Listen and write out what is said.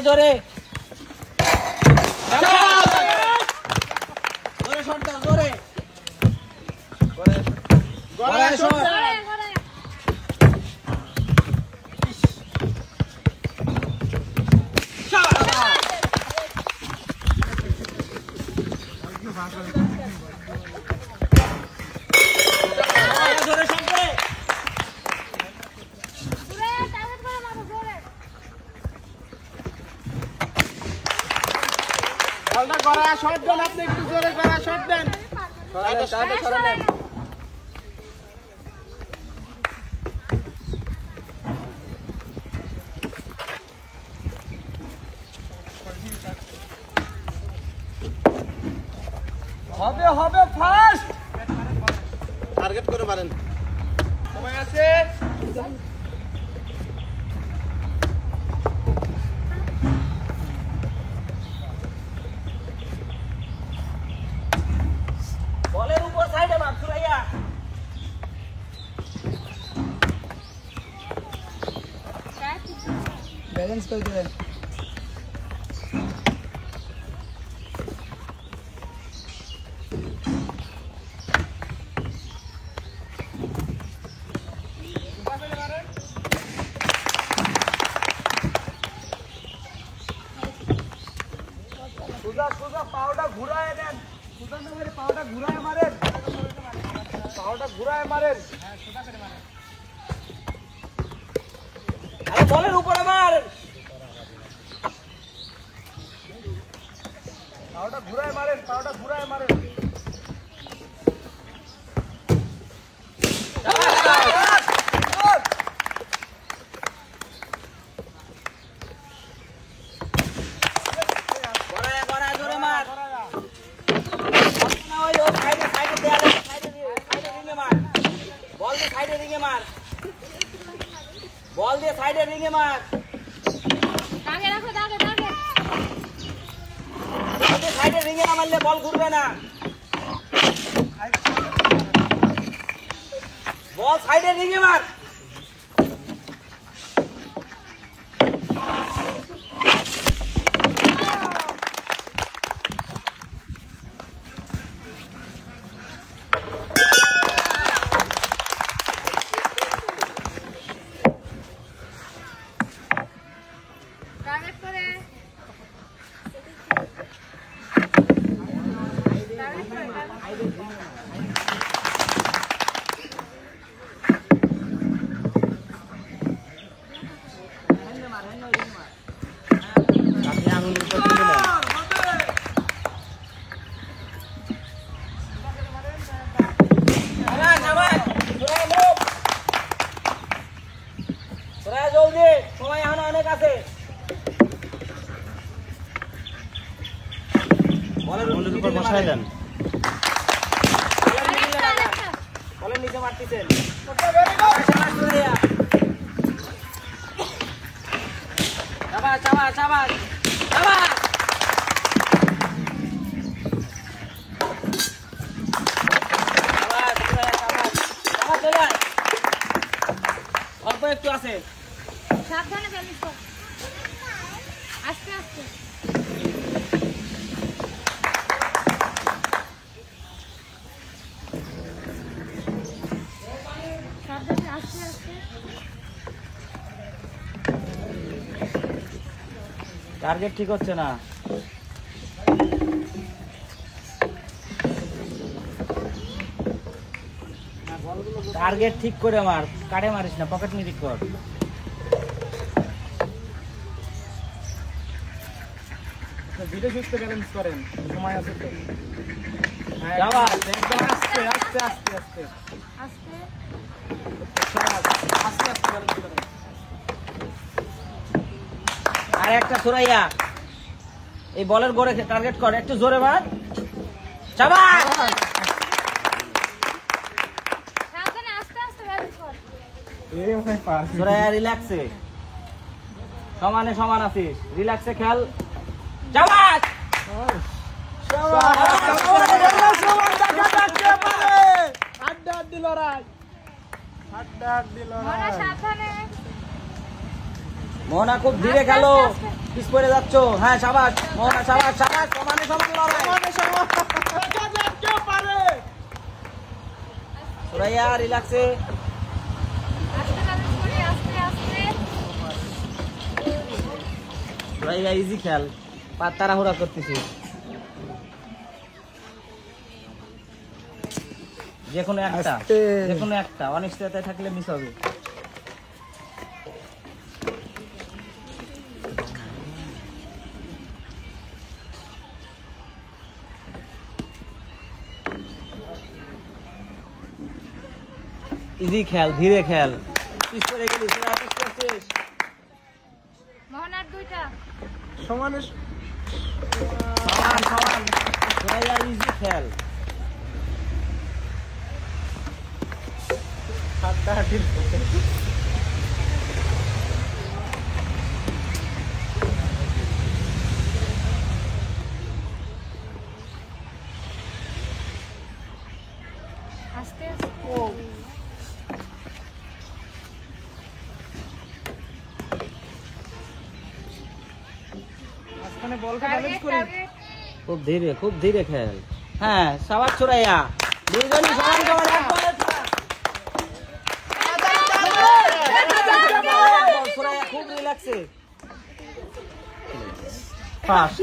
জোরে জোরে শট দাও জোরে গড়ায় শট জোরে শট দে বলটা গড়ায় শট দেন আপনি একটু জোরে গড়ায় শট দেন সরালেন হবে হবে ফাস্ট টার্গেট করে মারেন সময় আছে বলের উপর সাইডে মার সুরাইয়া ব্যালেন্স করে দিলেন সোজা পাওটা ঘুরায় দেন সোজা না মেরে পাওটা ঘুরায় মারেন পাওটা ঘুরায় মারেন হ্যাঁ সোজা করে মারেন আরে বলের উপরে মার পাওটা ঘুরায় মারেন পাওটা ঘুরায় মারেন বল দিয়ে সাইডে রিংয়ে মার দাগে রাখো দাগে সাইডে রিংয়ে না মারলে বল ঘুরবে না বল সাইডে রিংয়ে মার সময় এখন অনেক আছে বলের উপর বসায় দেন বলের নিচে মারতেছেন অল্প একটু আছে সাবধানে ব্যালেন্স কর আস্তে আস্তে সাবধানে আস্তে আস্তে টার্গেট ঠিক হচ্ছে না টার্গেট ঠিক করে মার কাটে মারিস না পকেট নিয়ে কর ধীরে সুস্থে ব্যালেন্স করেন সময় আছে তো যাবা একদম আস্তে আস্তে আস্তে আস্তে আস্তে আস্তে আস্তে ব্যালেন্স করেন আর একটা সুরাইয়া এই বলের গোড়ে টার্গেট কর একটু জোরে মার যাবা সাবধানে আস্তে আস্তে ব্যালেন্স কর এই ভাই পাস সুরাইয়া রিল্যাক্সে সমানে সমান আছিস রিল্যাক্সে খেল যাবা মোহনা খুব ধীরে খেলো, পিছ পড়ে যাচ্ছ। হ্যাঁ সাবাস মোহনা, সাবাস সাবাস, সমানে সমান লড়াই। সুরাইয়া রিল্যাক্সে। আস্তে ব্যালেন্স করি, আস্তে আস্তে। সুরাইয়া ইজি খেল, তাড়াহুড়া করতেছি। যেকোনো একটা, যেকোনো একটা, অনিশ্চয়তায় থাকলে মিস হবে। ইজি খেল, ধীরে খেল। পিছ করে গেলি, পিছ করছিস। মোহনার দুইটা। সমান সমান। সুরাইয়া ইজি খেল। আস্তে আস্তে। খুব ধীরে খেল। হ্যাঁ সাবাস সুরাইয়া, দুইজনই সমান সমান। সুরাইয়া খুব রিল্যাক্সে। ফাস্ট।